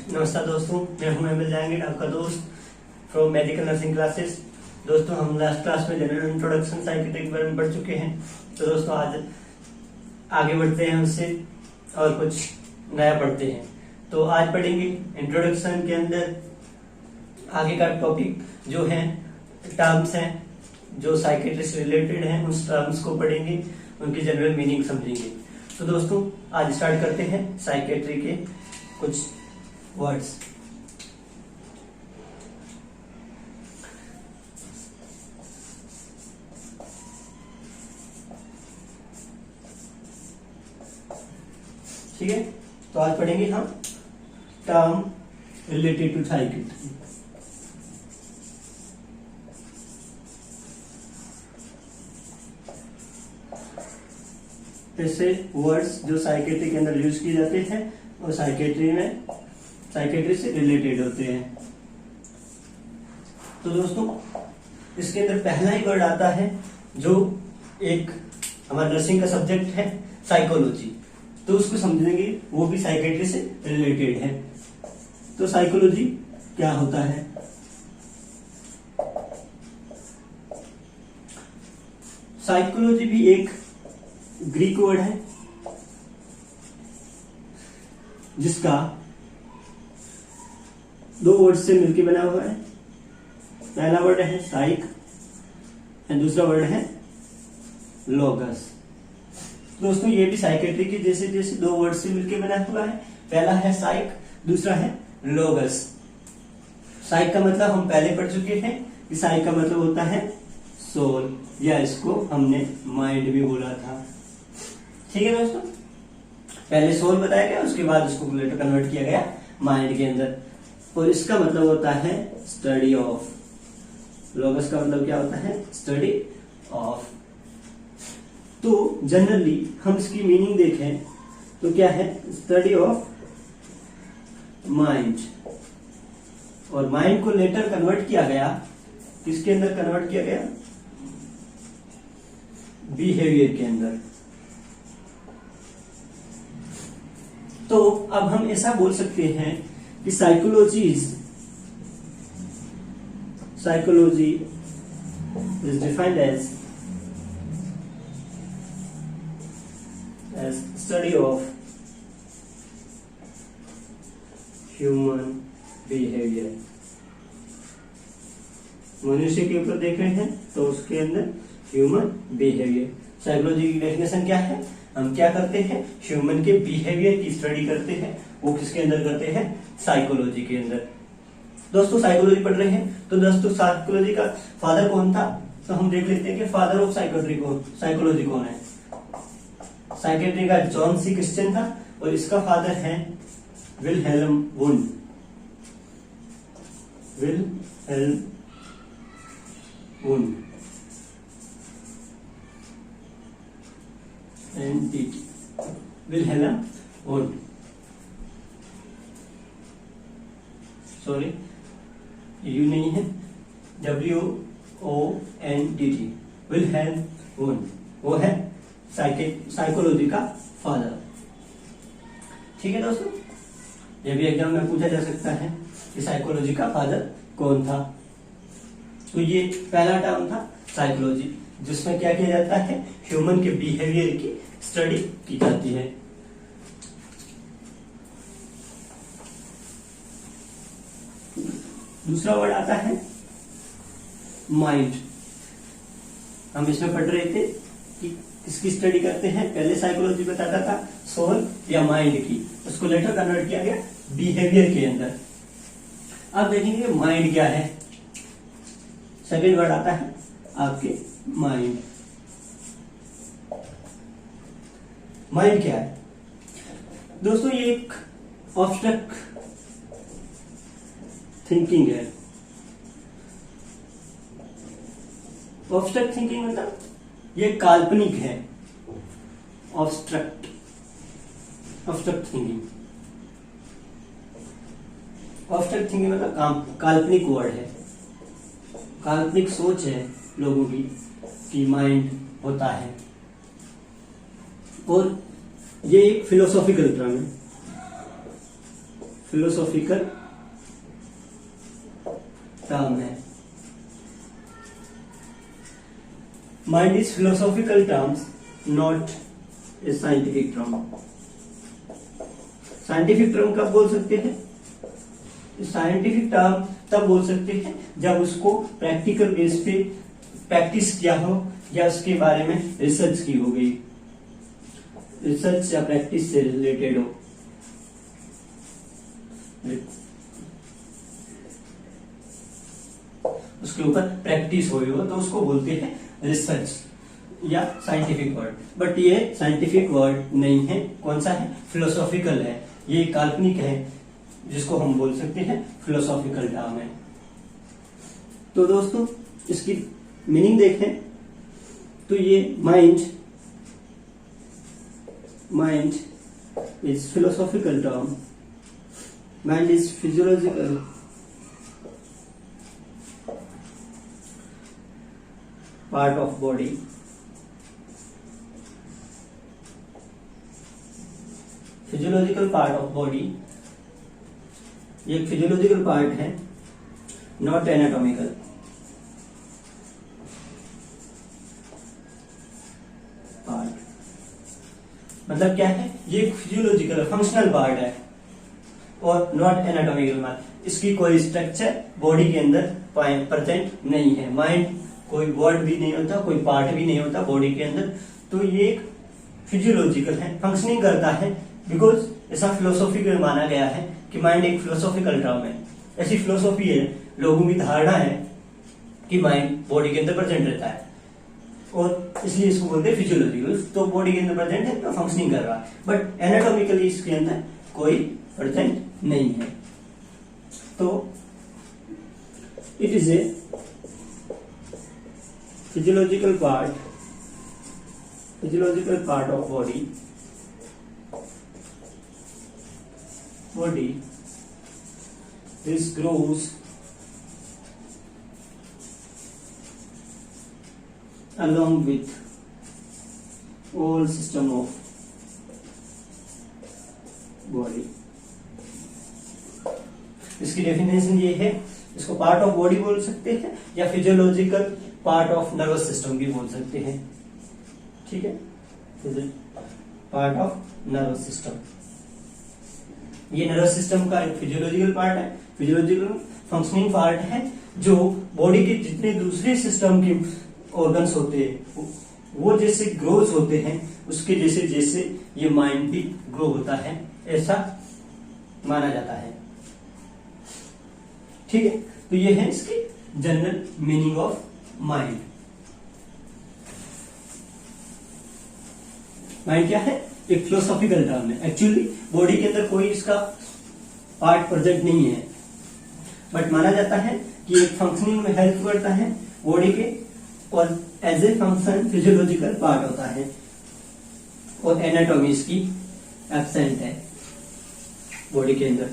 नमस्कार दोस्तों, मैं हूं एमएल जहांगीर, आपका दोस्त फ्रॉम मेडिकल नर्सिंग क्लासेस। दोस्तों, हम लास्ट क्लास में जनरल इंट्रोडक्शन साइकियाट्री के बारे में पढ़ चुके हैं। तो दोस्तों आज आगे बढ़ते हैं उससे और कुछ नया पढ़ते हैं। तो आज पढ़ेंगे इंट्रोडक्शन के अंदर आगे का टॉपिक जो है टर्म्स हैं जो साइकियाट्री से रिलेटेड हैं, उस टर्म्स को पढ़ेंगे, उनकी जनरल मीनिंग समझेंगे। तो दोस्तों आज स्टार्ट करते हैं साइकियाट्री के कुछ वर्ड्स। ठीक है, तो आज पढ़ेंगे हम टर्म रिलेटेड टू साइकियाट्री। ऐसे वर्ड्स जो साइकियाट्री के अंदर यूज किए जाते हैं और साइकियाट्री से रिलेटेड होते हैं। तो दोस्तों इसके अंदर पहला ही वर्ड आता है जो एक हमारा नर्सिंग का सब्जेक्ट है साइकोलॉजी, तो उसको समझेंगे, वो भी साइकियाट्री से रिलेटेड है। तो साइकोलॉजी क्या होता है? साइकोलॉजी भी एक ग्रीक वर्ड है जिसका दो वर्ड से मिलकर बना हुआ है। पहला वर्ड है साइक और दूसरा वर्ड है लोगस। दोस्तों ये भी साइकियाट्री के जैसे जैसे दो वर्ड से मिलकर बना हुआ है। पहला है साइक, दूसरा है लोगस। साइक का मतलब हम पहले पढ़ चुके हैं कि साइक का मतलब होता है सोल, या इसको हमने माइंड भी बोला था। ठीक है दोस्तों, पहले सोल बताया गया, उसके बाद उसको लेटर कन्वर्ट किया गया माइंड के अंदर, और इसका मतलब होता है स्टडी ऑफ। लोगस का मतलब क्या होता है? Study of. तो जनरली हम इसकी मीनिंग देखें तो क्या है? Study of mind. और माइंड को लेटर कन्वर्ट किया गया, किसके अंदर कन्वर्ट किया गया? बिहेवियर के अंदर। तो अब हम ऐसा बोल सकते हैं कि psychology is defined as study of human behaviour. मनुष्य के ऊपर देख रहे हैं तो उसके अंदर ह्यूमन बिहेवियर। साइकोलॉजी की डेफिनेशन क्या है? हम क्या करते हैं? ह्यूमन के बिहेवियर की स्टडी करते हैं। वो किसके अंदर करते हैं? साइकोलॉजी के अंदर। दोस्तों साइकोलॉजी पढ़ रहे हैं तो दोस्तों साइकोलॉजी का फादर कौन था? तो हम देख लेते हैं कि फादर ऑफ साइकोलॉजी कौन है। साइकियाट्री का जॉन सी क्रिश्चियन था और इसका फादर है Wilhelm wound. Wilhelm wound, sorry you नहीं है, WONDT, विलहेल्म वुंड, वो है साइकोलॉजी का फादर। ठीक है दोस्तों, ये भी एग्जाम में पूछा जा सकता है कि साइकोलॉजी का फादर कौन था। तो ये पहला टर्म था साइकोलॉजी, जिसमें क्या किया जाता है? ह्यूमन के बिहेवियर की स्टडी की जाती है। दूसरा वर्ड आता है माइंड। हम इसमें पढ़ रहे थे कि किसकी स्टडी करते हैं। पहले साइकोलॉजी बताता था सोल या माइंड की, उसको लेटर कन्वर्ट किया गया बिहेवियर के अंदर। अब देखेंगे माइंड क्या है। सेकेंड वर्ड आता है आपके माइंड। माइंड क्या है दोस्तों? ये एक ऑब्स्ट्रैक्ट थिंकिंग है। ऑब्स्ट्रैक्ट थिंकिंग मतलब ये काल्पनिक है। ऑब्स्ट्रैक्ट थिंकिंग मतलब काल्पनिक वर्ड है, काल्पनिक सोच है लोगों की कि माइंड होता है। और ये एक फिलोसॉफिकल टर्म है। फिलोसॉफिकल टर्म है। Mind is philosophical terms not a scientific term. Scientific term कब बोल सकते हैं? साइंटिफिक टर्म तब बोल सकते हैं जब उसको प्रैक्टिकल बेस पे प्रैक्टिस किया हो या उसके बारे में रिसर्च की हो गई, रिसर्च या प्रैक्टिस से रिलेटेड हो। उसके ऊपर प्रैक्टिस हुई हो तो उसको बोलते हैं रिसर्च या साइंटिफिक वर्ड। बट ये साइंटिफिक वर्ड नहीं है। कौन सा है? फिलोसॉफिकल है। ये काल्पनिक है जिसको हम बोल सकते हैं फिलोसॉफिकल टर्म है। तो दोस्तों इसकी मीनिंग देखें तो ये mind is philosophical term. Mind is physiological part of body. Physiological part of body, ये एक फिजियोलॉजिकल पार्ट है, नॉट एनाटॉमिकल। पार्ट मतलब क्या है? ये एक फिजियोलॉजिकल फंक्शनल पार्ट है और नॉट एनाटॉमिकल पार्ट। इसकी कोई स्ट्रक्चर बॉडी के अंदर प्रेजेंट नहीं है। माइंड कोई वर्ड भी नहीं होता, कोई पार्ट भी नहीं होता बॉडी के अंदर। तो ये एक फिजियोलॉजिकल है, फंक्शनिंग करता है। बिकॉज ऐसा फिलोसॉफिकल माना गया है कि माइंड एक फिलोसॉफिकल टर्म है। ऐसी फिलोसॉफी है, लोगों की धारणा है कि माइंड बॉडी के अंदर प्रेजेंट रहता है और इसलिए इसको बोलते हैं फिजियोलॉजिकल। तो बॉडी के अंदर प्रेजेंट है तो फंक्शनिंग कर रहा है, बट एनाटॉमिकली इसके अंदर कोई प्रेजेंट नहीं है। तो it is a physiological part of body this grows along with all system of body। इसकी डेफिनेशन ये है, इसको पार्ट ऑफ बॉडी बोल सकते हैं या physiological part of nervous system भी बोल सकते हैं। ठीक है, पार्ट ऑफ नर्वस सिस्टम। ये नर्वस सिस्टम का एक फिजियोलॉजिकल पार्ट है, फिजियोलॉजिकल फंक्शनिंग पार्ट है, जो बॉडी के जितने दूसरे सिस्टम के ऑर्गन्स होते हैं वो जैसे ग्रोथ होते हैं, उसके जैसे जैसे ये माइंड भी ग्रो होता है, ऐसा माना जाता है। ठीक है, तो ये है इसकी general meaning of mind. Mind क्या है? एक फिलोसॉफिकल टर्म है। एक्चुअली बॉडी के अंदर कोई इसका पार्ट प्रेजेंट नहीं है, बट माना जाता है कि एक फंक्शनिंग में हेल्प करता है बॉडी के, और as a function physiological part होता है, और एनाटॉमी इसकी एब्सेंट है बॉडी के अंदर।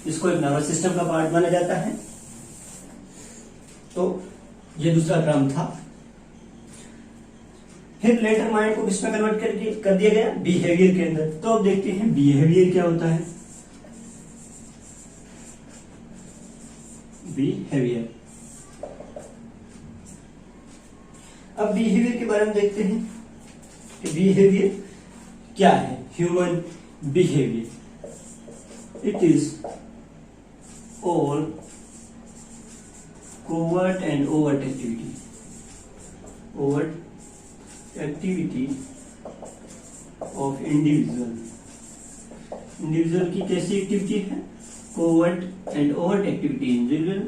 इसको एक नर्वस सिस्टम का पार्ट माना जाता है। तो ये दूसरा टर्म था। फिर लेटर माइंड को किसमें कन्वर्ट कर दिया गया? बिहेवियर के अंदर। तो अब देखते हैं बिहेवियर क्या होता है। बिहेवियर, अब बिहेवियर के बारे में देखते हैं कि बिहेवियर क्या है। Human behaviour, it is all covert and overt activity. Overt activity of individual की कैसी एक्टिविटी है? Covert and overt activity individual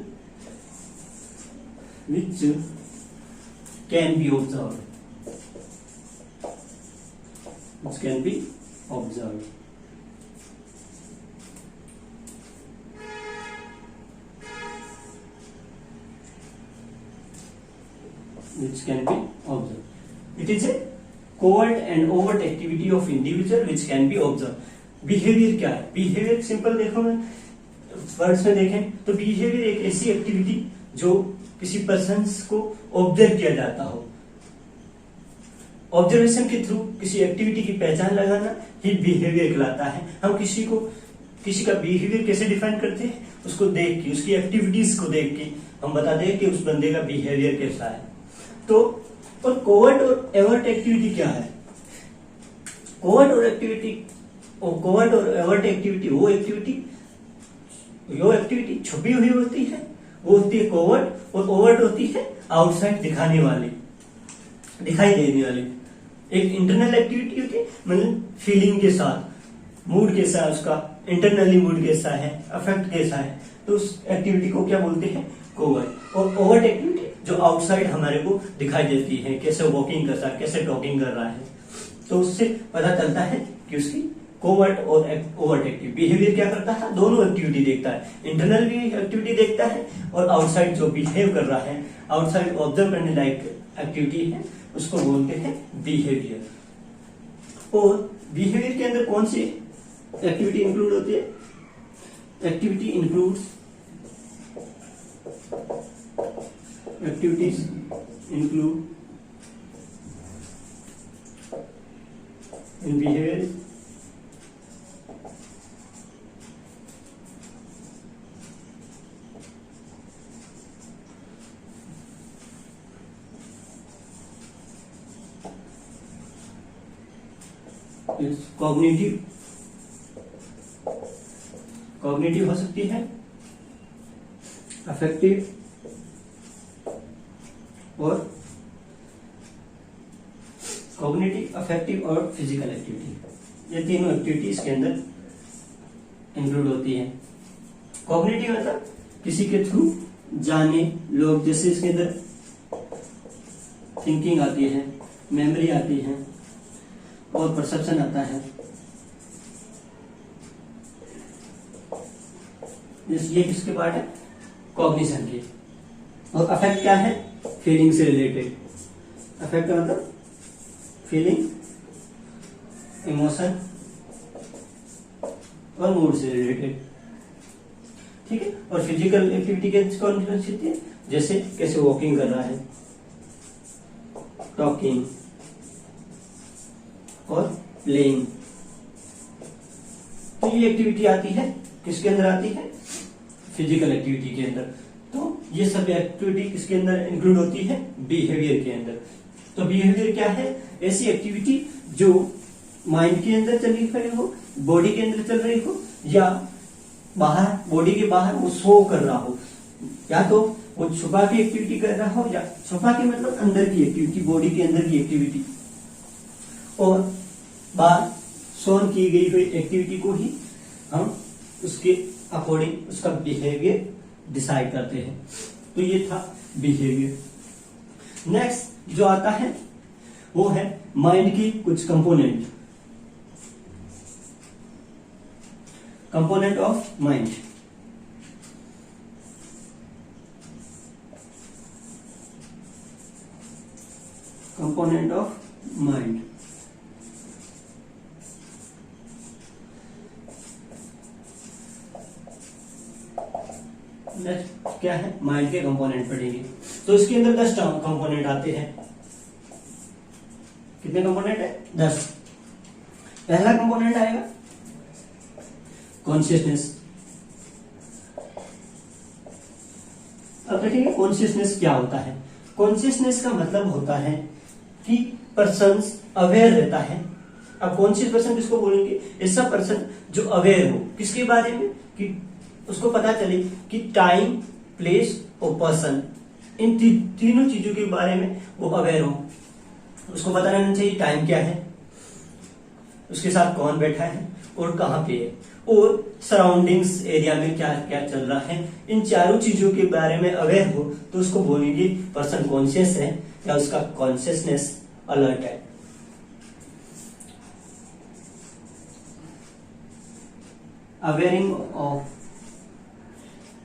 which can be observed, which can be observed। Which can be observed. It is a covert and overt activity of individual which can be observed. Behaviour क्या है? Behaviour simple देखो, मैं words में देखें तो behaviour एक ऐसी activity जो किसी पर्सन को ऑब्जर्व किया जाता हो। ऑब्जर्वेशन के थ्रू किसी एक्टिविटी की पहचान लगाना ही बिहेवियर कहलाता है। हम किसी को किसी का बिहेवियर कैसे डिफाइन करते हैं, उसको देख के, उसकी एक्टिविटीज को देख के हम बता दें कि उस बंदे का बिहेवियर कैसा है। तो और कोवर्ट और एवर्ट एक्टिविटी क्या है? कोवर्ट और एवर्ट एक्टिविटी वो एक्टिविटी छुपी हुई होती है, वो होती है कोवर्ट, और ओवर्ट होती है आउटसाइड दिखाई देने वाली। एक इंटरनल एक्टिविटी होती है, मतलब फीलिंग के साथ, मूड कैसा है उसका, इंटरनली मूड कैसा है, अफेक्ट कैसा है, तो उस एक्टिविटी को क्या बोलते हैं? कोवर्ट। और ओवर्ट एक्टिविटी जो आउटसाइड हमारे को दिखाई देती है, कैसे वॉकिंग कर रहा है, कैसे टॉकिंग कर रहा है, तो उससे पता चलता है कि उसकी कोवर्ट और ओवर्ट एक्टिविटी। बिहेवियर क्या करता है? दोनों एक्टिविटी देखता है, इंटरनल भी एक्टिविटी देखता है और आउटसाइड जो बिहेव कर रहा है, आउटसाइड ऑब्जर्व करने लायक एक्टिविटी है, उसको बोलते हैं बिहेवियर। और बिहेवियर के अंदर कौन सी एक्टिविटी इंक्लूड होती है? Activities include in behaviour cognitive हो सकती है, अफेक्टिव और कॉग्निटिव, अफेक्टिव और फिजिकल एक्टिविटी, ये तीनों एक्टिविटी इसके अंदर इंक्लूड होती है। कॉग्निटिव मतलब किसी के थ्रू जाने लोग, जैसे इसके अंदर थिंकिंग आती है, मेमोरी आती है और परसेप्शन आता है। ये किसके पार्ट है? कॉग्निशन के। और अफेक्ट क्या है? फीलिंग से रिलेटेड। अफेक्ट का मतलब फीलिंग, इमोशन और मूड से रिलेटेड, ठीक है। और फिजिकल एक्टिविटी के कौन कौन सी होती है? जैसे कैसे वॉकिंग कर रहा है, टॉकिंग और प्लेइंग। तो ये एक्टिविटी आती है, किसके अंदर आती है? फिजिकल एक्टिविटी के अंदर। तो ये सब एक्टिविटी किसके अंदर इंक्लूड होती है? बिहेवियर के अंदर। तो बिहेवियर क्या है? ऐसी एक्टिविटी जो माइंड के अंदर चल रही हो, बॉडी के अंदर चल रही हो, या बाहर, बॉडी के बाहर वो शो कर रहा हो, या तो वो छुपा के एक्टिविटी कर रहा हो, या छुपा के मतलब अंदर की एक्टिविटी, बॉडी के अंदर की एक्टिविटी, और बाहर शोन की गई हुई एक्टिविटी को ही हम उसके अकॉर्डिंग उसका बिहेवियर डिसाइड करते हैं। तो ये था बिहेवियर। नेक्स्ट जो आता है वो है माइंड की कुछ component of mind. Component of mind. Next क्या है? माइंड के कंपोनेंट पढ़ेंगे। तो इसके अंदर 10 कंपोनेंट आते हैं। कितने कंपोनेंट है? 10। पहला कंपोनेंट आएगा कॉन्शियसनेस। अब देखेंगे कॉन्शियसनेस क्या होता है। कॉन्शियसनेस का मतलब होता है कि पर्सन अवेयर रहता है। अब कॉन्शियस पर्सन किसको बोलेंगे? ऐसा पर्सन जो अवेयर हो, किसके बारे में? कि उसको पता चले कि टाइम, प्लेस और पर्सन, इन तीनों चीजों के बारे में वो अवेयर हो। उसको पता रहना चाहिए टाइम क्या है, उसके साथ कौन बैठा है और कहाँ पे है, और सराउंडिंग्स एरिया में क्या क्या चल रहा है। इन चारों चीजों के बारे में अवेयर हो तो उसको बोलेंगे पर्सन कॉन्शियस है, या उसका कॉन्शियसनेस अलर्ट है।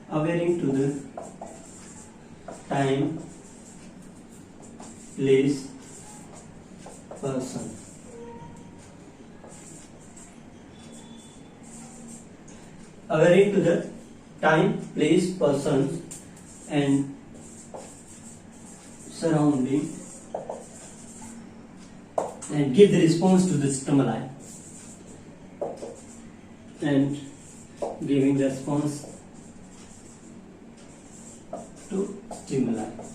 Awareing to the time, place, person. Awareing to the time, place, person and surrounding, and give the response to the stimuli, and giving response to stimuli.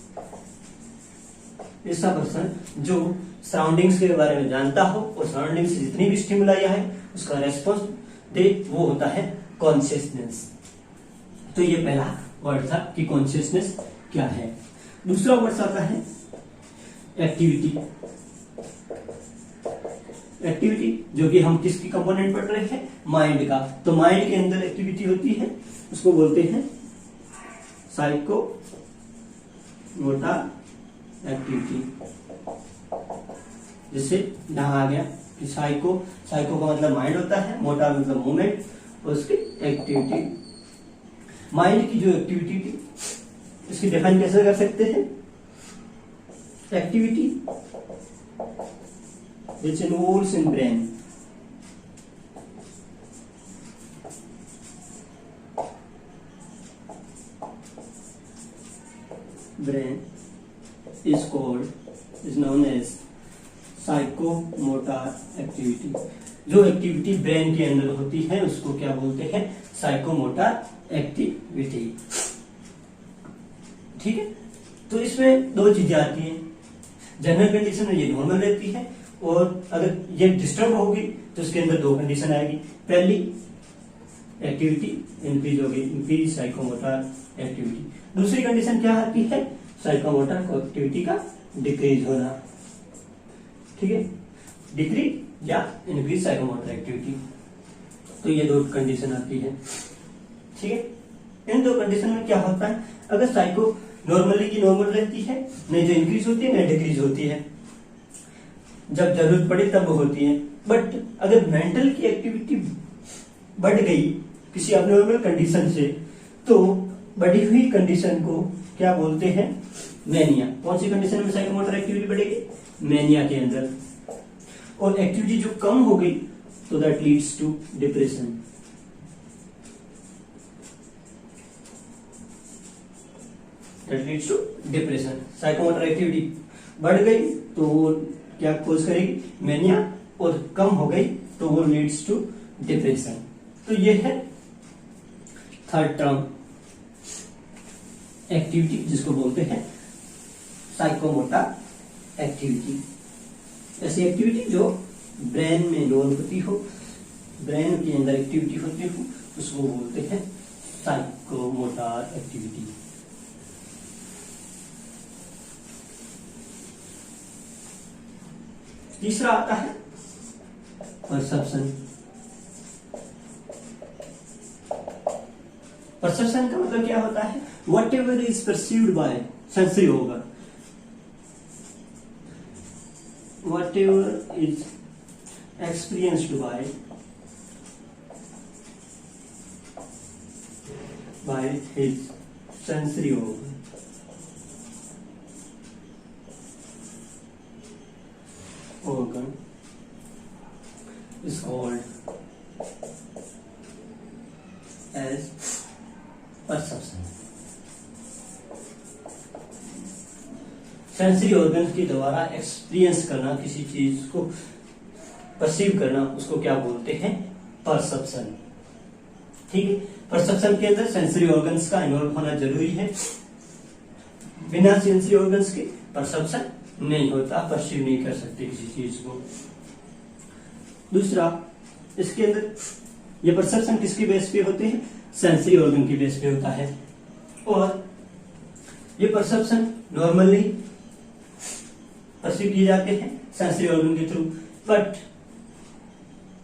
ऐसा person जो surroundings के बारे में जानता हो और सराउंडिंग से जितनी भी स्टिमुलाई है उसका रेस्पॉन्स दे, वो होता है कॉन्शियसनेस। तो ये पहला वर्ड था कि कॉन्शियसनेस क्या है। दूसरा वर्ड आता है एक्टिविटी। एक्टिविटी जो कि हम किसकी कंपोनेंट पढ़ रहे हैं, माइंड का। तो माइंड के अंदर एक्टिविटी होती है, उसको बोलते हैं साइको मोटर एक्टिविटी। जैसे यहां आ गया कि साइको का मतलब माइंड होता है, मोटर मतलब मूवमेंट, और उसकी एक्टिविटी। माइंड की जो एक्टिविटी थी इसकी डिफाइन कैसे कर सकते हैं, activity which involves in brain is known as psychomotor activity. जो एक्टिविटी ब्रेन के अंदर होती है उसको क्या बोलते हैं, साइकोमोटर एक्टिविटी। ठीक है, तो इसमें दो चीजें आती हैं। जनरल कंडीशन में ये नॉर्मल रहती है, और अगर ये डिस्टर्ब होगी तो इसके अंदर दो कंडीशन आएगी। पहली, एक्टिविटी इंक्रीज होगी, इंक्रीज साइकोमोटर एक्टिविटी। दूसरी कंडीशन क्या आती है, साइकोमोटर एक्टिविटी का डिक्रीज होना। ठीक है, डिक्रीज या इंक्रीज साइकोमोटर एक्टिविटी। तो ये दो कंडीशन आती है। ठीक है, इन दो कंडीशन में क्या होता है, अगर साइको नॉर्मली की नॉर्मल रहती है, नहीं जो इंक्रीज होती है, नहीं डिक्रीज होती है, जब जरूरत पड़े तब होती है। बट अगर मेंटल की एक्टिविटी बढ़ गई किसी अबनॉर्मल कंडीशन से, तो बढ़ी हुई कंडीशन को क्या बोलते हैं, मैनिया। कौन सी कंडीशन में साइकोमोटर एक्टिविटी बढ़ेगी, मैनिया के अंदर। और एक्टिविटी जो कम हो गई तो that leads to depression. That leads to depression. Psychomotor activity बढ़ गई तो वो क्या कोज करेगी, मैनिया, और कम हो गई तो वो लीड्स टू डिप्रेशन। तो ये है थर्ड टर्म, एक्टिविटी, जिसको बोलते हैं साइकोमोटर एक्टिविटी। ऐसी एक्टिविटी जो ब्रेन में इन्वॉल्व होती हो, ब्रेन के अंदर एक्टिविटी होती हो, उसको बोलते हैं साइकोमोटर एक्टिविटी। तीसरा आता है परसेप्शन। परसेप्शन का मतलब क्या होता है, what ever is perceived bye sensory organ, what ever is experienced by his sensory organ. organ is called as perception। Sensory organs के द्वारा एक्सपीरियंस करना, किसी चीज को परसीव करना, उसको क्या बोलते हैं, परसेप्शन। ठीक है, परसेप्शन के अंदर सेंसरी ऑर्गन्स का इन्वॉल्व होना जरूरी है। बिना सेंसरी ऑर्गन्स के परसेप्शन नहीं होता, परसीव नहीं कर सकते किसी चीज को। दूसरा, इसके अंदर ये परसेप्शन किसकी बेस पे होते हैं, सेंसरी ऑर्गन की बेस पे होता है। और ये परसेप्शन नॉर्मली परसीव किए जाते हैं सेंसरी ऑर्गन के थ्रू। बट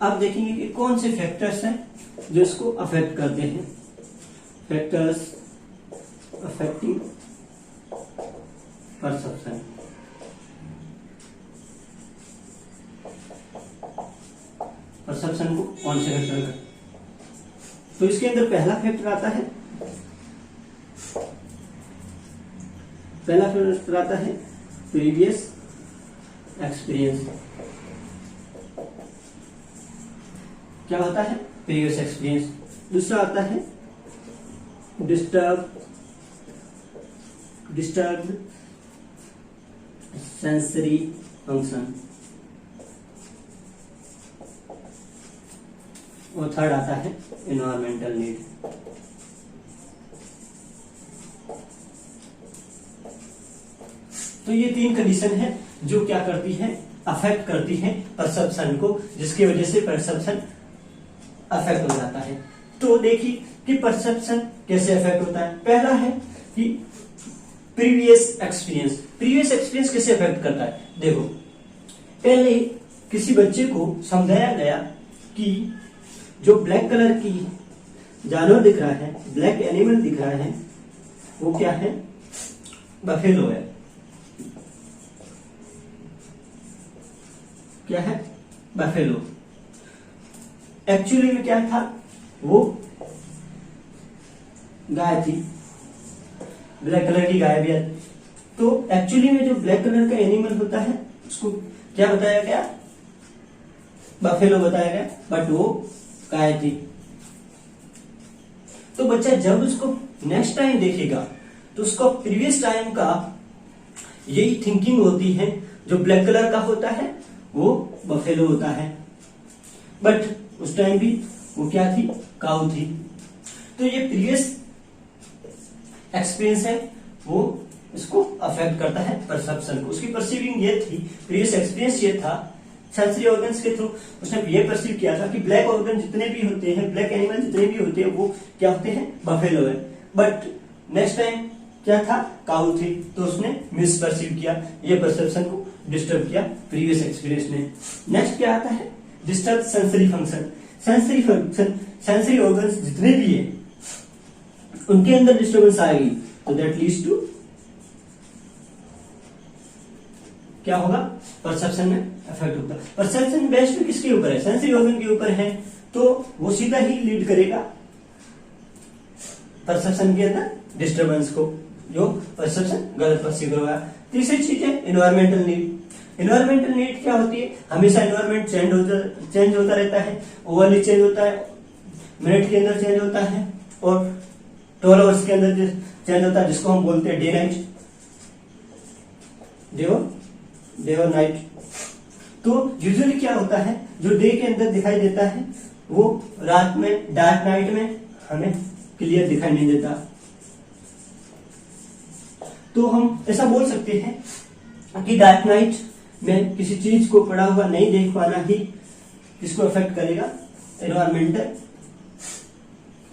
आप देखेंगे कि कौन से फैक्टर्स हैं जो इसको अफेक्ट करते हैं। Factors affecting perception. परसेप्शन को कौन से फैक्टर का, तो इसके अंदर पहला फैक्टर आता है, प्रीवियस एक्सपीरियंस। क्या होता है, प्रीवियस एक्सपीरियंस। दूसरा आता है डिस्टर्ब सेंसरी फंक्शन। और थर्ड आता है एनवायरमेंटल नीड। तो ये तीन कंडीशन है जो क्या करती है, अफेक्ट करती है परसेप्शन को, जिसकी वजह से परसेप्शन अफेक्ट हो जाता है। तो देखिए कि परसेप्शन कैसे अफेक्ट होता है। पहला है कि प्रीवियस एक्सपीरियंस। प्रीवियस एक्सपीरियंस कैसे अफेक्ट करता है, देखो पहले किसी बच्चे को समझाया गया कि जो ब्लैक कलर की जानवर दिख रहा है, ब्लैक एनिमल दिख रहा है, वो क्या है, बफेलो है। क्या है, बफेलो। एक्चुअली में क्या था, वो गाय थी, ब्लैक कलर की गाय भी है। तो एक्चुअली में जो ब्लैक कलर का एनिमल होता है उसको क्या बताया गया, बफेलो बताया गया, बट वो गाय थी। तो बच्चा जब उसको नेक्स्ट टाइम देखेगा तो उसको प्रीवियस टाइम का यही थिंकिंग होती है, जो ब्लैक कलर का होता है वो बफेलो होता है, बट उस टाइम भी वो क्या थी, काऊ थी। तो ये प्रीवियस एक्सपीरियंस है, वो इसको अफेक्ट करता है परसेप्शन को। उसकी परसीविंग ये थी, प्रीवियस एक्सपीरियंस ये था, सेंसरी ऑर्गन्स के थ्रू उसने ये परसीव किया था कि ब्लैक ऑर्गन जितने भी होते हैं, ब्लैक एनिमल जितने भी होते हैं, वो क्या होते हैं, बफेलो है। बट नेक्स्ट टाइम क्या था, काऊ थी, तो उसने मिस परसीव किया, ये परसेप्शन को डिस्टर्ब किया प्रीवियस एक्सपीरियंस ने। नेक्स्ट क्या आता है, disturb sensory function. Sensory function, sensory organs जितने भी है उनके अंदर डिस्टर्बेंस आएगी, तो दैट लीड्स टू क्या होगा, परसेप्शन में इफेक्ट होगा। परसेप्शन बेस्ड किसके ऊपर है, सेंसरी ऑर्गन के ऊपर है, तो वो सीधा ही लीड करेगा परसेप्शन के अंदर डिस्टर्बेंस को, जो परसेप्शन गलत परसीव होगा। तीसरी चीज है एनवायरमेंटल नीड। एनवायरमेंटल नीड क्या होती है, हमेशा एनवायरमेंट चेंज होता रहता है, ओवरली चेंज होता है, मिनट के अंदर चेंज होता है, और 12 आवर्स के अंदर चेंज होता है, जिसको हम बोलते हैं डे नाइट, डे और नाइट। तो यूजुअली क्या होता है, जो डे के अंदर दिखाई देता है वो रात में, डार्क नाइट में हमें क्लियर दिखाई नहीं देता। तो हम ऐसा बोल सकते हैं कि डार्क नाइट में किसी चीज को पड़ा हुआ नहीं देख पाना ही किसको अफेक्ट करेगा, एनवायरमेंटल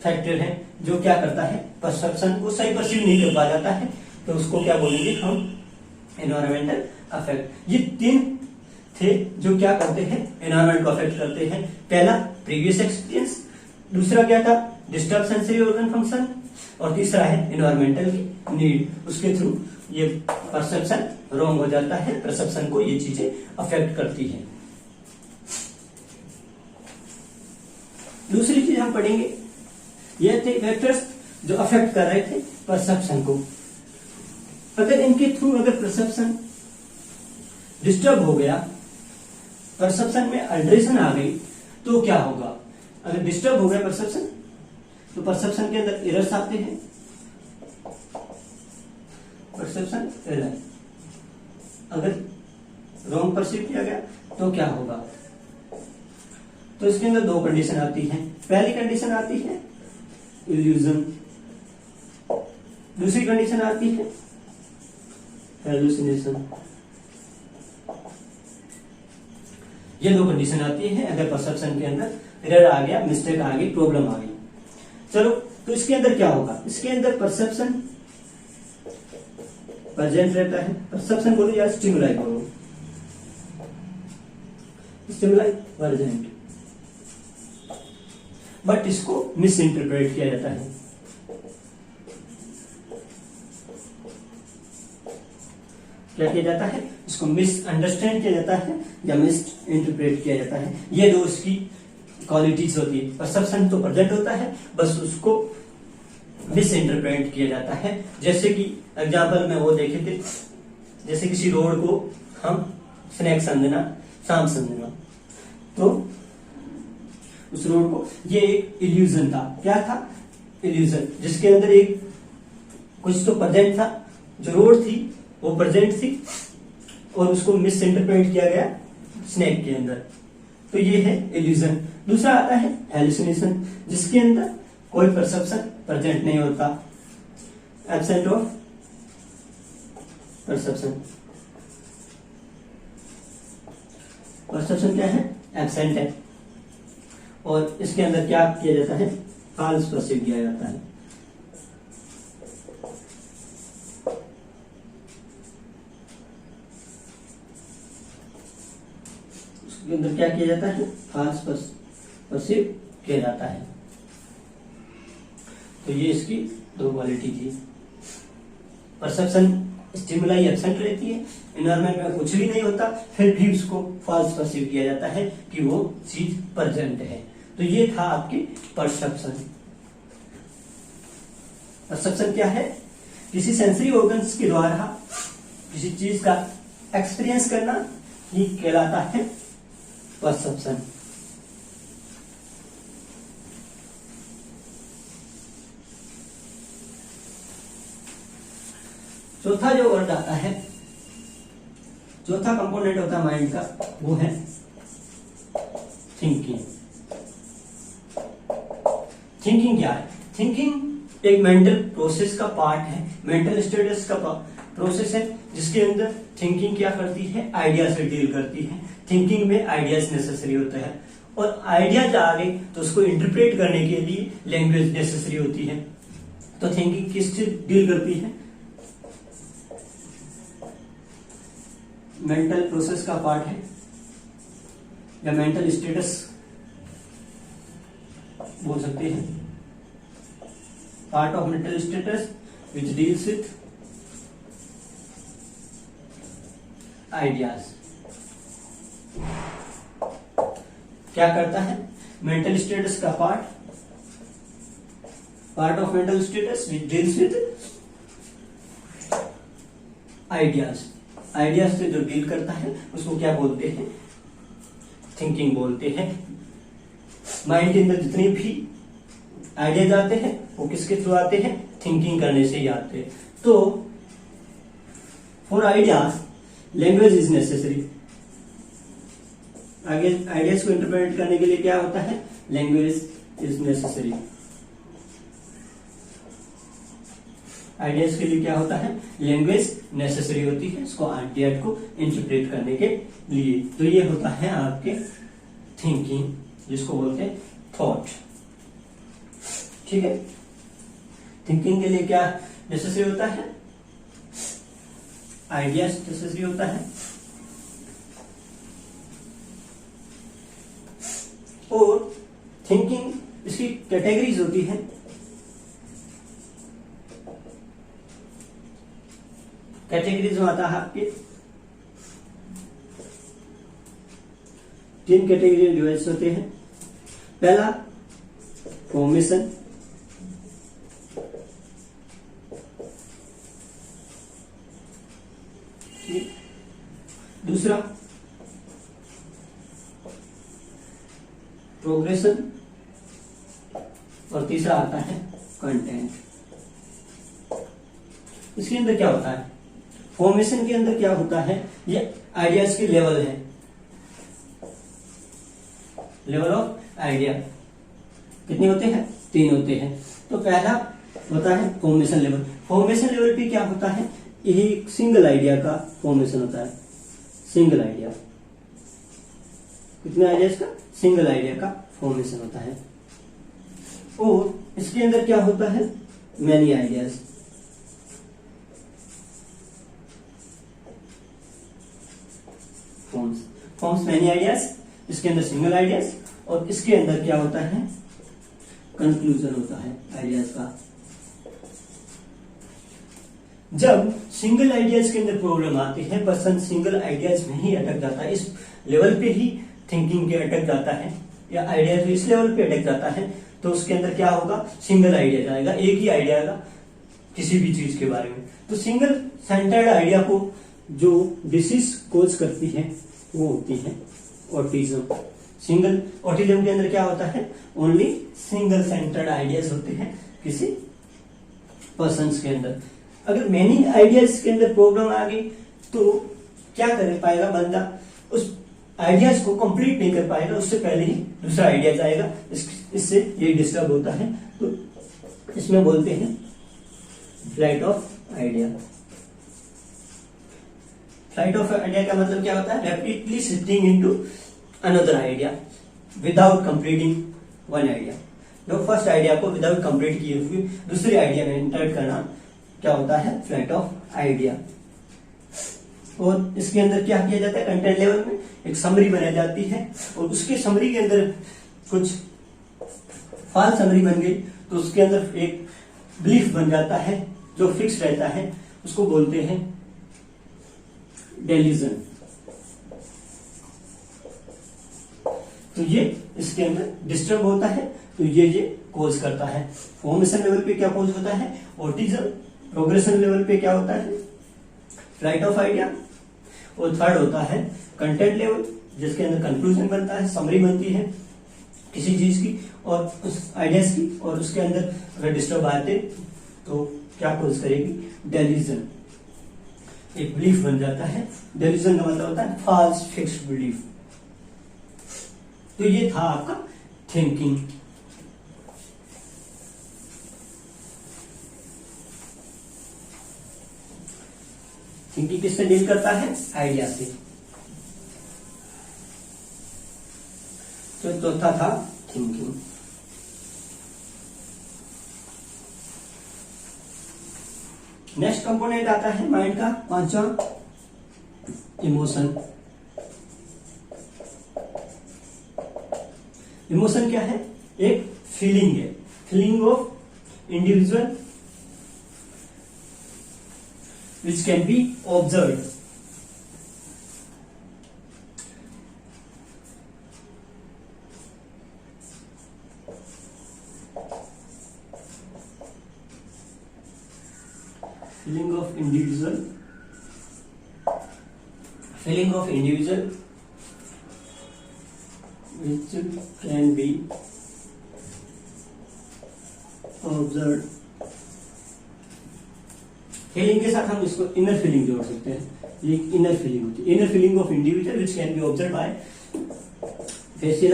फैक्टर है, जो क्या करता है, परसेप्शन को सही परसीव नहीं कर पा जाता है, तो उसको क्या बोलेंगे हम, एनवायरमेंटल अफेक्ट। ये तीन थे जो क्या करते हैं, एनवायरमेंट को अफेक्ट करते हैं। पहला प्रीवियस एक्सपीरियंस, दूसरा क्या था, डिस्टर्ब सेंसरी ऑर्गन फंक्शन, और तीसरा है एनवायरमेंटल नीड। उसके थ्रू ये परसेप्शन रॉन्ग हो जाता है, परसेप्शन को ये चीजें अफेक्ट करती हैं। दूसरी चीज हम पढ़ेंगे, ये थे फैक्टर्स जो अफेक्ट कर रहे थे परसेप्शन को। अगर इनके थ्रू अगर परसेप्शन डिस्टर्ब हो गया, परसेप्शन में अल्टरेशन आ गई, तो क्या होगा, अगर डिस्टर्ब हो गया परसेप्शन, तो परसेप्शन के अंदर एरर्स आते हैं, परसेप्शन एरर। अगर रॉन्ग परसीव किया गया तो क्या होगा, तो इसके अंदर दो कंडीशन आती है। पहली कंडीशन आती है इल्यूजन, दूसरी कंडीशन आती है हेलुसिनेशन। ये दो कंडीशन आती है अगर परसेप्शन के अंदर एरर आ गया, मिस्टेक आ गई, प्रॉब्लम आ गई। चलो, तो इसके अंदर क्या होगा, इसके अंदर परसेप्शन प्रेजेंट रहता है। परसेप्शन बोलो या स्टिमुलाई बोलो, स्टिमुलाई प्रेजेंट, बट इसको मिस इंटरप्रेट किया जाता है। क्या किया जाता है, इसको मिस अंडरस्टैंड किया जाता है या मिस इंटरप्रेट किया जाता है। ये दो उसकी क्वालिटीज होती है। परसेप्शन तो प्रेजेंट होता है, बस उसको मिस इंटरप्रेट किया जाता है। जैसे कि एग्जाम्पल में वो देखे थे, जैसे किसी रोड को हम स्नैक समझना, शाम समझना, तो उस रोड को, ये एक इल्यूजन था। क्या था, इल्यूजन, जिसके अंदर एक कुछ तो प्रेजेंट था, जो रोड थी वो प्रेजेंट थी, और उसको मिस इंटरप्रेट किया गया स्नैक के अंदर, तो ये है इल्यूजन। दूसरा आता है हेलुसिनेशन, जिसके अंदर कोई परसेप्शन प्रेजेंट नहीं होता, एब्सेंट ऑफ परसेप्शन। परसेप्शन क्या है? एब्सेंट है। और इसके अंदर क्या किया जाता है? फॉल्स परसीव किया जाता है। उसके अंदर क्या किया जाता है? फॉल्स परसीव किया जाता है। तो ये इसकी दो क्वालिटी थी। परसेप्शन स्टिमुलाई एब्सेंट रहती है, एनवायरमेंट में कुछ भी नहीं होता, फिर भी उसको फॉल्स परसीव किया जाता है कि वो चीज प्रेजेंट है। तो ये था आपकी परसेप्शन। परसेप्शन क्या है? किसी सेंसरी ऑर्गन्स के द्वारा किसी चीज का एक्सपीरियंस करना, ये कहलाता है परसेप्शन। चौथा जो वर्ड आता है, चौथा कंपोनेंट होता है माइंड का, वो है थिंकिंग। थिंकिंग क्या है? थिंकिंग एक मेंटल प्रोसेस का पार्ट है, मेंटल स्टेटस का प्रोसेस है, जिसके अंदर थिंकिंग क्या करती है? आइडिया से डील करती है। थिंकिंग में आइडियाज नेसेसरी होता है, और आइडियाज आ गए तो उसको इंटरप्रेट करने के लिए लैंग्वेज नेसेसरी होती है। तो थिंकिंग किससे डील करती है? मेंटल प्रोसेस का पार्ट है, या मेंटल स्टेटस बोल सकते हैं, part of mental status which deals with ideas. क्या करता है? मेंटल स्टेटस का part of mental status which deals with ideas. Ideas से जो डील करता है उसको क्या बोलते हैं? थिंकिंग बोलते हैं। माइंड के अंदर जितने भी आइडियाज आते हैं वो किसके थ्रू आते हैं? थिंकिंग करने से ही आते हैं। तो for ideas language is necessary. आगे आइडियाज को इंटरप्रेट करने के लिए क्या होता है? Language is necessary. आइडियाज के लिए क्या होता है? लैंग्वेज नेसेसरी होती है इसको आइडिया को इंटरप्रेट करने के लिए। तो ये होता है आपके थिंकिंग, जिसको बोलते हैं थॉट। ठीक है। थिंकिंग के लिए क्या नेसेसरी होता है? आइडियाज नेसेसरी होता है, और थिंकिंग इसकी कैटेगरीज होती है। कैटेगरीज में आता है आपके 3 कैटेगरी डिवाइड होते हैं। पहला फॉर्मेशन, दूसरा प्रोग्रेशन, और तीसरा आता है कंटेंट। इसके अंदर क्या होता है? फॉर्मेशन के अंदर क्या होता है? ये आइडियाज के लेवल है, लेवल ऑफ आइडिया। कितने होते हैं? 3 होते हैं। तो पहला होता है फॉर्मेशन लेवल। फॉर्मेशन लेवल पे क्या होता है? यही सिंगल आइडिया का फॉर्मेशन होता है। सिंगल आइडिया, कितने आइडियाज का? सिंगल आइडिया का फॉर्मेशन होता है। और इसके अंदर क्या होता है? Many ideas. Forms many ideas, इसके अंदर सिंगल आइडियाज, और इसके अंदर क्या होता है? कंक्लूजन होता है आइडियाज का। जब सिंगल आइडियाज के अंदर प्रॉब्लम आती है, पर्सन सिंगल आइडियाज में ही अटक जाता है, इस लेवल पे ही थिंकिंग के अटक जाता है, या आइडिया तो इस लेवल पे अटक जाता है, तो उसके अंदर क्या होगा? सिंगल आइडिया जाएगा, एक ही आइडिया आएगा किसी भी चीज के बारे में। तो सिंगल सेंटर्ड आइडिया को जो डिसीज कोज करती है वो होती है ऑटिज्म। सिंगल ऑटिज्म के अंदर क्या होता है? ओनली सिंगल सेंटर्ड आइडियाज होते हैं किसी पर्सन के अंदर। अगर मेनी आइडियाज के अंदर प्रॉब्लम आ गई तो क्या कर पाएगा बंदा? उस आइडियाज को कंप्लीट नहीं कर पाएगा, उससे पहले ही दूसरा आइडिया जाएगा, इससे ये डिस्टर्ब होता है। तो इसमें बोलते हैं flight of idea. Flight of idea का मतलब क्या होता है? Rapidly shifting into another idea without completing one idea. जो फर्स्ट आइडिया को विदाउट कंप्लीट किए हुए दूसरे आइडिया में इंटर्ट करना क्या होता है? Flight of idea. और इसके अंदर क्या किया जाता है? कंटेंट लेवल में एक समरी बनाई जाती है, और उसके समरी के अंदर कुछ फॉल्स समरी बन गई तो उसके अंदर एक बिलीफ बन जाता है जो फिक्स रहता है, उसको बोलते हैं डेल्यूजन। तो ये इसके अंदर डिस्टर्ब होता है, तो ये कोज करता है। फॉर्मेशन लेवल पे क्या कोज होता है? ऑटिज्म। प्रोग्रेशन लेवल पे क्या होता है? Flight of idea. और थर्ड होता है कंटेंट लेवल, जिसके अंदर कंक्लूजन बनता है, समरी बनती है किसी चीज की और उस आइडियाज की, और उसके अंदर अगर डिस्टर्ब आते तो क्या कोज करेगी? डेल्यूजन। एक बिलीफ बन जाता है। डेल्यूजन का मतलब होता है फॉल्स फिक्स्ड बिलीफ। तो ये था आपका थिंकिंग। थिंकिंग किससे डील करता है? आइडिया से। तो चौथा था थिंकिंग। नेक्स्ट कंपोनेंट आता है माइंड का पांचवा, इमोशन। इमोशन क्या है? एक फीलिंग है, feeling of individual which can be observed. Feeling of individual which can be observed. Feeling के साथ हम इसको इनर फीलिंग जोड़ सकते हैं। ये इनर फीलिंग होती है। Inner feeling of individual which can be observe by facial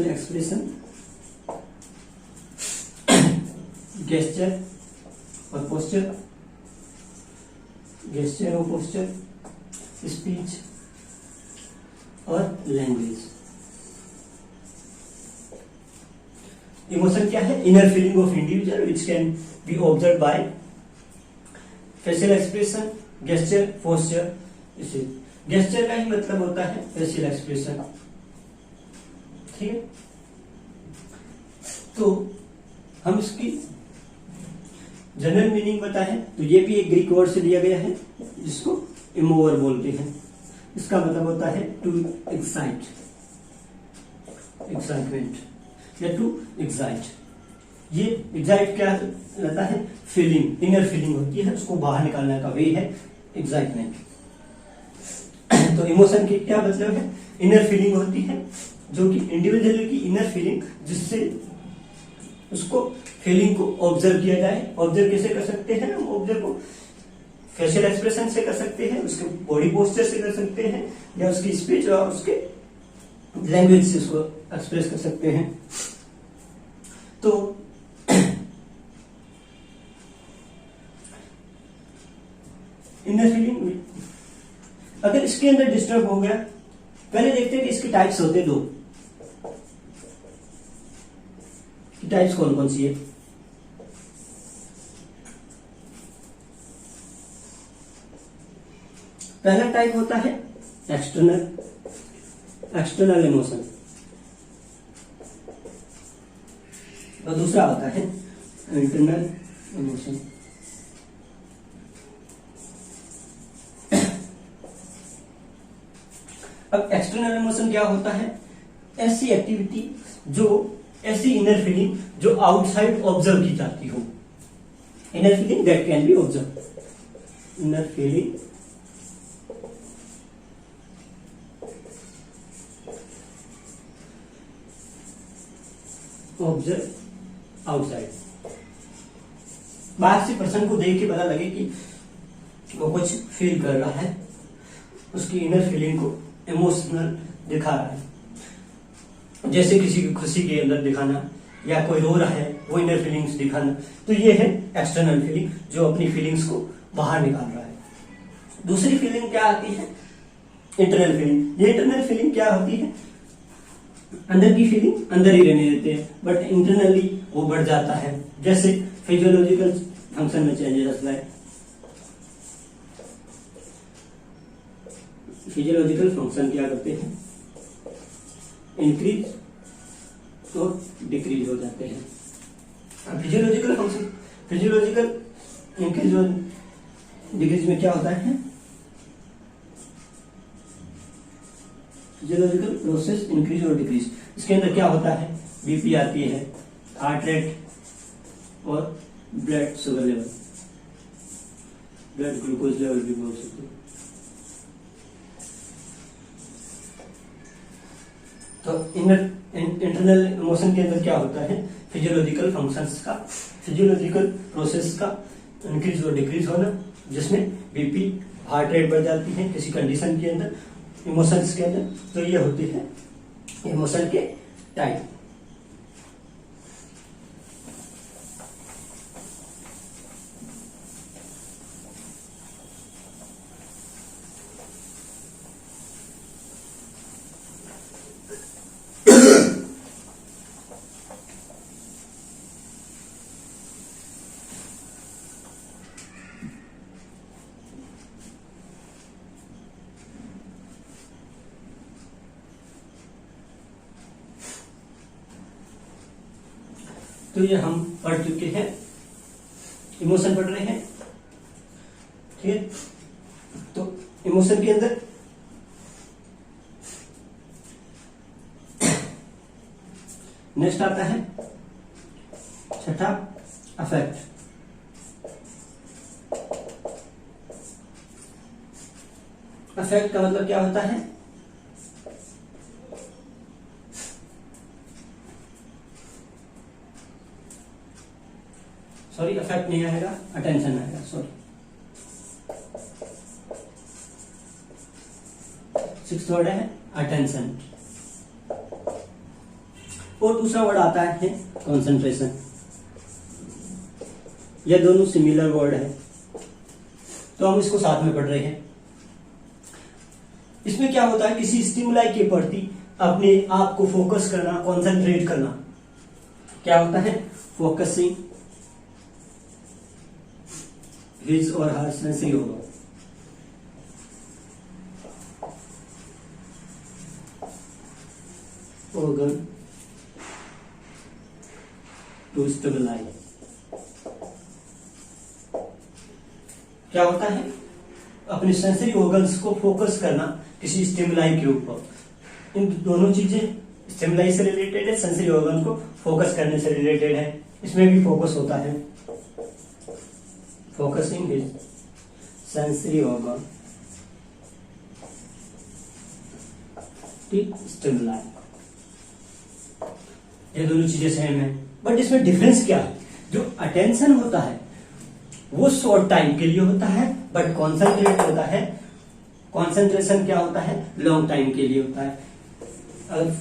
expression, gesture और पोस्चर, स्पीच और लैंग्वेज। इमोशन क्या है? Inner feeling of individual which can be observe by facial expression, gesture, posture. इसे gesture का ही मतलब होता है फेशियल एक्सप्रेशन। ठीक है, तो हम इसकी जनरल मीनिंग बताएं तो ये भी एक ग्रीक वर्ड से लिया गया है, जिसको इमोवर बोलते हैं। इसका मतलब होता है टू एक्साइट, एक्साइटमेंट या टू एक्साइट। ये एक्साइट क्या रहता है? फीलिंग, इनर फीलिंग होती है, उसको बाहर निकालने का वे है एक्साइटमेंट। तो इमोशन की क्या मतलब है? इनर फीलिंग होती है, जो कि इंडिविजुअल की इनर फीलिंग, जिससे उसको फीलिंग को ऑब्जर्व किया जाए। ऑब्जर्व कैसे कर सकते हैं? हम ऑब्जर्व को फेशियल एक्सप्रेशन से कर सकते हैं, उसके बॉडी पोस्चर से कर सकते हैं, या उसकी स्पीच और उसके लैंग्वेज से उसको एक्सप्रेस कर सकते हैं। तो इनर फीलिंग अगर इसके अंदर डिस्टर्ब हो गया, पहले देखते हैं कि इसके टाइप्स होते हैं दो। टाइप्स कौन कौन सी है? पहला टाइप होता है एक्सटर्नल इमोशन, और दूसरा होता है इंटरनल इमोशन। अब एक्सटर्नल इमोशन क्या होता है? ऐसी एक्टिविटी, ऐसी इनर फीलिंग जो आउटसाइड ऑब्जर्व की जाती हो। Inner feeling that can be observe, inner feeling observe outside. बाहर से पर्सन को देख के पता लगे कि वो कुछ फील कर रहा है, उसकी इनर फीलिंग को इमोशनल दिखा रहा है, जैसे किसी की खुशी के अंदर दिखाना या कोई रो रहा है वो इनर फीलिंग्स दिखाना। तो ये है एक्सटर्नल फीलिंग, जो अपनी फीलिंग्स को बाहर निकाल रहा है। दूसरी फीलिंग क्या आती है? Internal feeling. ये इंटरनल फीलिंग क्या होती है? अंदर की फीलिंग अंदर ही रहने देते हैं, बट इंटरनली वो बढ़ जाता है। जैसे फिजियोलॉजिकल फंक्शन में चेंजेस आता है। फिजियोलॉजिकल फंक्शन क्या करते हैं? इंक्रीज और डिक्रीज हो जाते हैं। फिजियोलॉजिकल फंक्शन, फिजियोलॉजिकल इंक्रीज और डिक्रीज में क्या होता है? फिजियोलॉजिकल प्रोसेस इंक्रीज और डिक्रीज, इसके अंदर क्या होता है? बीपी आती है, हार्ट रेट और blood sugar level, blood glucose level भी बोल सकते हैं। तो इंटरनल इमोशन के अंदर क्या होता है? फिजियोलॉजिकल फंक्शंस का, फिजियोलॉजिकल प्रोसेस का इंक्रीज और डिक्रीज होना, जिसमें बीपी, हार्ट रेट बढ़ जाती है किसी कंडीशन के अंदर, इमोशंस के अंदर। तो ये होती है इमोशन के टाइप। तो ये हम पढ़ चुके हैं, इमोशन पढ़ रहे हैं, ठीक है। तो इमोशन के अंदर नेक्स्ट आता है छठा, अफेक्ट। अफेक्ट का मतलब क्या होता है? सॉरी, अफेक्ट नहीं आएगा, अटेंशन आएगा, सॉरी। सिक्स्थ वर्ड है अटेंशन। और दूसरा वर्ड आता है कंसंट्रेशन। ये दोनों सिमिलर वर्ड है, तो हम इसको साथ में पढ़ रहे हैं। इसमें क्या होता है? किसी स्टिमुलाई के प्रति अपने आप को फोकस करना, कंसंट्रेट करना, क्या होता है? फोकसिंग हिज और her sensory organ. organ to stimuli। क्या होता है? अपने सेंसरी ऑर्गन्स को फोकस करना किसी स्टिमुलाई के ऊपर। इन दोनों चीजें स्टिमुलाई से रिलेटेड है, सेंसरी ऑर्गन को फोकस करने से रिलेटेड है। इसमें भी फोकस होता है, focusing his sensory organ stimuli. ये दोनों चीजें सेम है, बट इसमें डिफरेंस क्या है? जो अटेंशन होता है वो शॉर्ट टाइम के लिए होता है, बट कॉन्सेंट्रेट होता है, कॉन्सेंट्रेशन क्या होता है? लॉन्ग टाइम के लिए होता है। अगर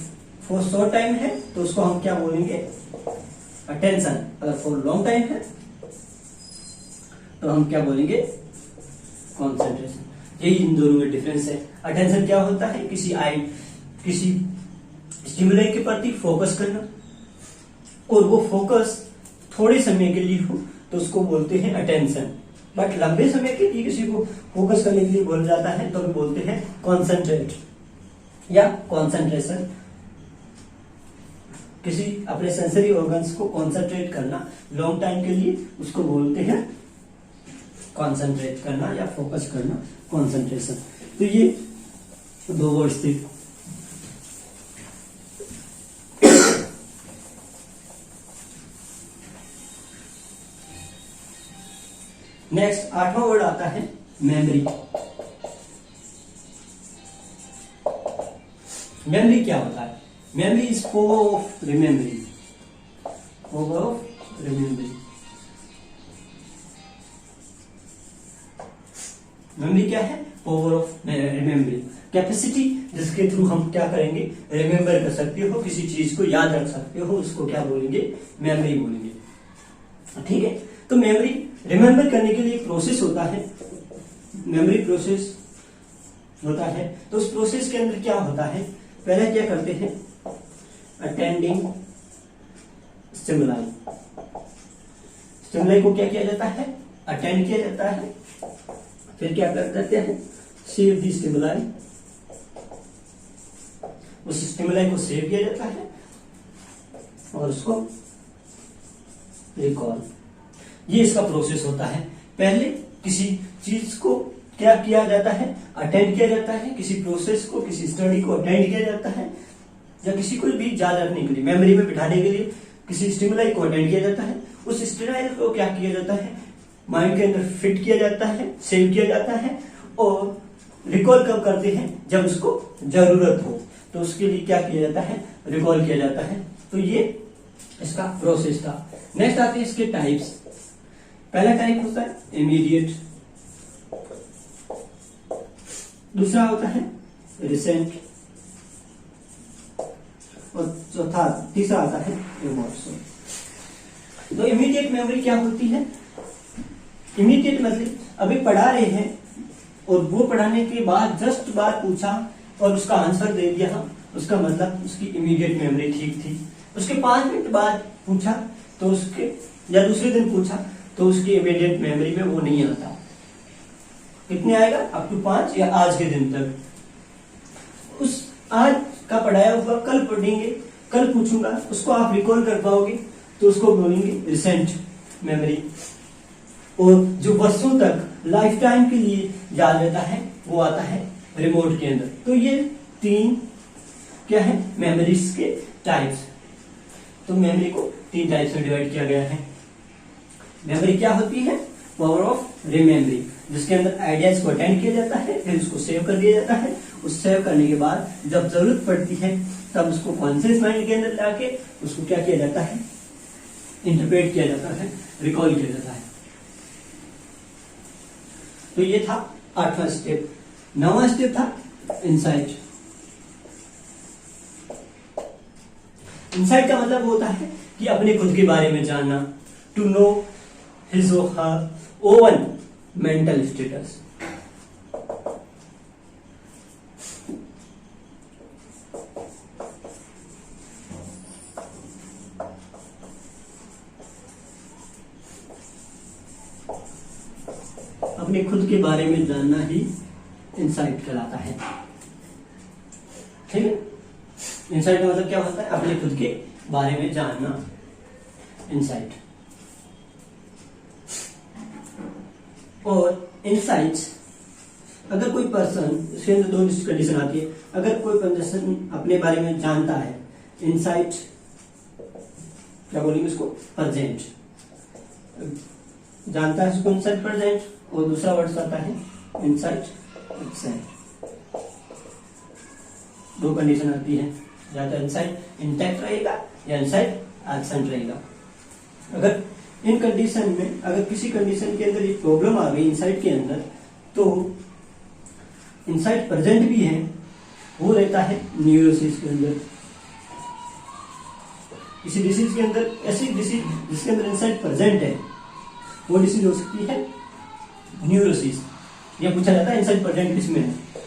फॉर शॉर्ट टाइम है तो उसको हम क्या बोलेंगे? अटेंशन। अगर फॉर लॉन्ग टाइम है तो हम क्या बोलेंगे? कॉन्सेंट्रेशन। यही इन दोनों में डिफरेंस है। अटेंशन क्या होता है? किसी स्टिमुलाई के प्रति फोकस करना, और वो फोकस थोड़े समय के लिए हो तो उसको बोलते हैं अटेंशन, बट लंबे समय के लिए किसी को फोकस करने के लिए बोला जाता है तो भी बोलते हैं कॉन्सेंट्रेट या कॉन्सेंट्रेशन। किसी अपने सेंसरी ऑर्गन्स को कॉन्सेंट्रेट करना लॉन्ग टाइम के लिए, उसको बोलते हैं कॉन्सेंट्रेट करना या फोकस करना, कॉन्सेंट्रेशन। तो ये दो वर्ड्स थे। नेक्स्ट आठवां वर्ड आता है मेमोरी। मेमोरी क्या होता है? Memory is power of remembering, power of remembering. Memory क्या है? पावर ऑफ रिमेम्बरिंग, कैपेसिटी जिसके थ्रू हम क्या करेंगे, रिमेम्बर कर सकते हो, किसी चीज को याद रख सकते हो, उसको क्या बोलेंगे, मेमोरी बोलेंगे। ठीक है, तो मेमोरी रिमेम्बर करने के लिए एक प्रोसेस होता है, मेमोरी प्रोसेस होता है। तो उस प्रोसेस के अंदर क्या होता है, पहले क्या करते हैं, अटेंडिंग स्टिमुलाई, स्टिमुलाई को क्या किया जाता है, अटेंड किया जाता है, फिर क्या कर देते हैं, सेव दी स्टिमुलाई, उस स्टिमुलाई को सेव किया जाता है और उसको रिकॉल, ये इसका प्रोसेस होता है। पहले किसी चीज को क्या किया जाता है, अटेंड किया जाता है, किसी प्रोसेस को, किसी स्टडी को अटेंड किया जाता है, या किसी को भी याद रखने के लिए, मेमोरी में बिठाने के लिए किसी स्टिमुलाई को अटेंड किया जाता है, उस स्टिमुलाई को क्या किया जाता है, माइंड के अंदर फिट किया जाता है, सेव किया जाता है, और रिकॉल कब करते हैं, जब उसको जरूरत हो, तो उसके लिए क्या किया जाता है, रिकॉल किया जाता है। तो ये इसका प्रोसेस था। नेक्स्ट आते हैं इसके टाइप्स। पहला टाइप होता है इमीडिएट, दूसरा होता है रिसेंट, और तीसरा आता है इमोशनल। तो इमीडिएट मेमोरी क्या होती है, इमीडिएट मतलब अभी पढ़ा रहे हैं और वो पढ़ाने के बाद जस्ट बात पूछा और उसका आंसर दे दिया, उसका मतलब उसकी इमीडिएट मेमोरी ठीक थी। उसके 5 मिनट बाद पूछा तो उसके, या दूसरे दिन पूछा तो उसकी इमीडिएट मेमोरी में वो नहीं आता। कितने आएगा, अप टू 5 या आज के दिन तक। उस आज का पढ़ाया हुआ कल पढ़ेंगे, कल पूछूंगा, उसको आप रिकॉल कर पाओगे तो उसको बोलेंगे रिसेंट मेमोरी। और जो वर्षों तक लाइफ टाइम के लिए याद रहता है वो आता है रिमोट के अंदर। तो ये 3 क्या है, मेमोरीज के टाइप्स। तो मेमोरी को 3 टाइप्स में डिवाइड किया गया है। मेमोरी क्या होती है, पावर ऑफ रिमेम्बरिंग, जिसके अंदर आइडियाज को अटेंड किया जाता है, फिर उसको सेव कर दिया जाता है। उस सेव करने के बाद जब जरूरत पड़ती है तब उसको कॉन्शियस माइंड के अंदर लाके उसको क्या किया जाता है, इंटरप्रेट किया जाता है, रिकॉल किया जाता है। तो ये था 8वां स्टेप। 9वां स्टेप था इनसाइट। इनसाइट का मतलब होता है कि अपने खुद के बारे में जानना, टू नो हिज और हर ओवन मेंटल स्टेटस। अपने खुद के बारे में जानना ही इनसाइट कहलाता है। ठीक है, इनसाइट का मतलब क्या होता है, अपने खुद के बारे में जानना, इनसाइट। और इनसाइट्स, अगर कोई पर्सन, इसके अंदर 2 कंडीशन आती है। अगर कोई पर्सन अपने बारे में जानता है, इनसाइट क्या बोलेंगे उसको, प्रेजेंट, जानता है उसको इनसाइट प्रेजेंट, और दूसरा वर्ड आता है इनसाइट एब्सेंट। 2 कंडीशन आती है, या तो इनसाइट इंटैक्ट रहेगा या इनसाइट एब्सेंट रहेगा। अगर इन कंडीशन में, अगर किसी कंडीशन के अंदर एक प्रॉब्लम आ गई इनसाइट के अंदर, तो इनसाइट प्रेजेंट भी है, वो रहता है न्यूरोसिस के अंदर। किसी डिसीज के अंदर, ऐसी डिसीज जिसके अंदर इनसाइट प्रेजेंट है, वो डिसीज हो सकती है न्यूरोसिस। यह पूछा जाता है इनसाइट प्रेजेंट किसमें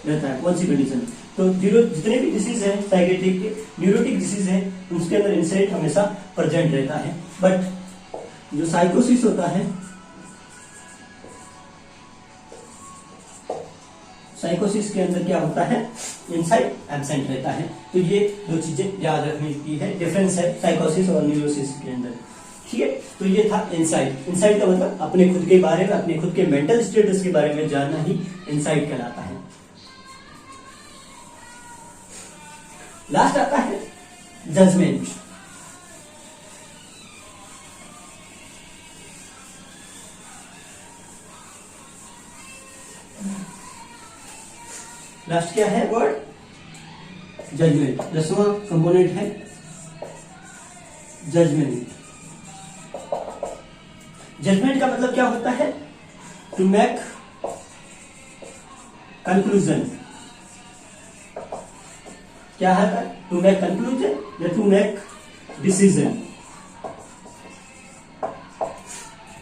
रहता है, कौन सी कंडीशन। तो जितने भी डिसीज है साइकेट्रिक के, न्यूरोटिक डिसीज है, उसके अंदर इनसाइट हमेशा प्रेजेंट रहता है। बट जो साइकोसिस होता है, साइकोसिस के अंदर क्या होता है, इनसाइट एब्सेंट रहता है। तो ये 2 चीजें याद रखने की है, डिफरेंस है साइकोसिस और न्यूरोसिस के अंदर। ठीक है, तो ये था इनसाइट। इनसाइट का मतलब अपने खुद के बारे में, अपने खुद के मेंटल स्टेटस के बारे में जानना ही इनसाइट कहलाता है। लास्ट आता है जजमेंट। लास्ट क्या है वर्ड, जजमेंट। 10वां कंपोनेंट है जजमेंट। जजमेंट का मतलब क्या होता है, टू मेक कंक्लूजन। क्या है? टू मेक कंक्लूजन या टू मेक डिसीजन।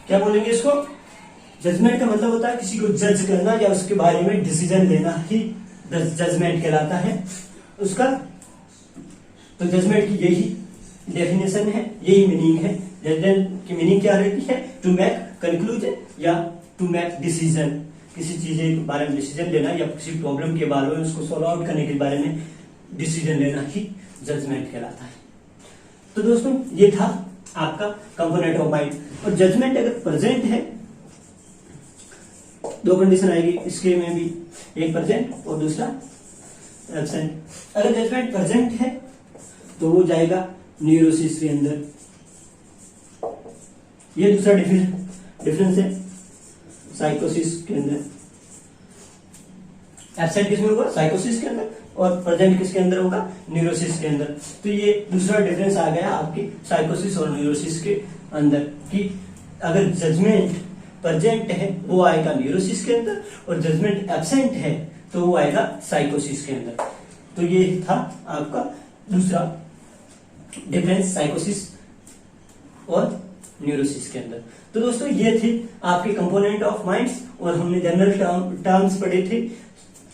क्या बोलेंगे इसको? जजमेंट का मतलब होता है किसी को जज करना या उसके बारे में डिसीजन लेना ही जजमेंट कहलाता है उसका। तो जजमेंट की यही डेफिनेशन है, यही मीनिंग है। जजमेंट की मीनिंग क्या रहती है? टू मेक कंक्लूजन या टू मेक डिसीजन। किसी चीज के बारे में डिसीजन लेना या किसी प्रॉब्लम के बारे में उसको सॉल्व आउट करने के बारे में डिसीजन लेना ही जजमेंट कहलाता है। तो दोस्तों ये था आपका कंपोनेंट ऑफ माइंड। और जजमेंट अगर प्रेजेंट है, दो कंडीशन आएगी इसके में भी, एक प्रेजेंट और दूसरा एब्सेंट। अगर जजमेंट प्रेजेंट है तो वो जाएगा न्यूरोसिस के अंदर। ये दूसरा डिफरेंस है साइकोसिस के अंदर। एब्सेंट किसमें होगा? साइकोसिस के अंदर। और प्रेजेंट किसके अंदर होगा? न्यूरोसिस के अंदर। तो ये दूसरा डिफरेंस आ गया आपकी साइकोसिस और न्यूरोसिस के अंदर कि अगर जजमेंट प्रेजेंट है वो आएगा न्यूरोसिस के अंदर, और जजमेंट एब्सेंट है तो वो आएगा साइकोसिस के अंदर। तो ये था आपका दूसरा डिफरेंस साइकोसिस और न्यूरोसिस के अंदर। तो दोस्तों ये थे आपके कंपोनेंट ऑफ माइंड्स, और हमने जनरल टर्म्स पढ़े थे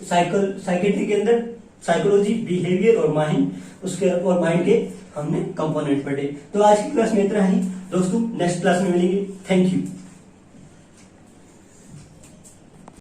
साइकेट्री के अंदर, साइकोलॉजी, बिहेवियर और माइंड, उसके और माइंड के हमने कंपोनेंट पढ़े। तो आज की क्लास में इतना ही दोस्तों, नेक्स्ट क्लास में मिलेंगे। Thank you.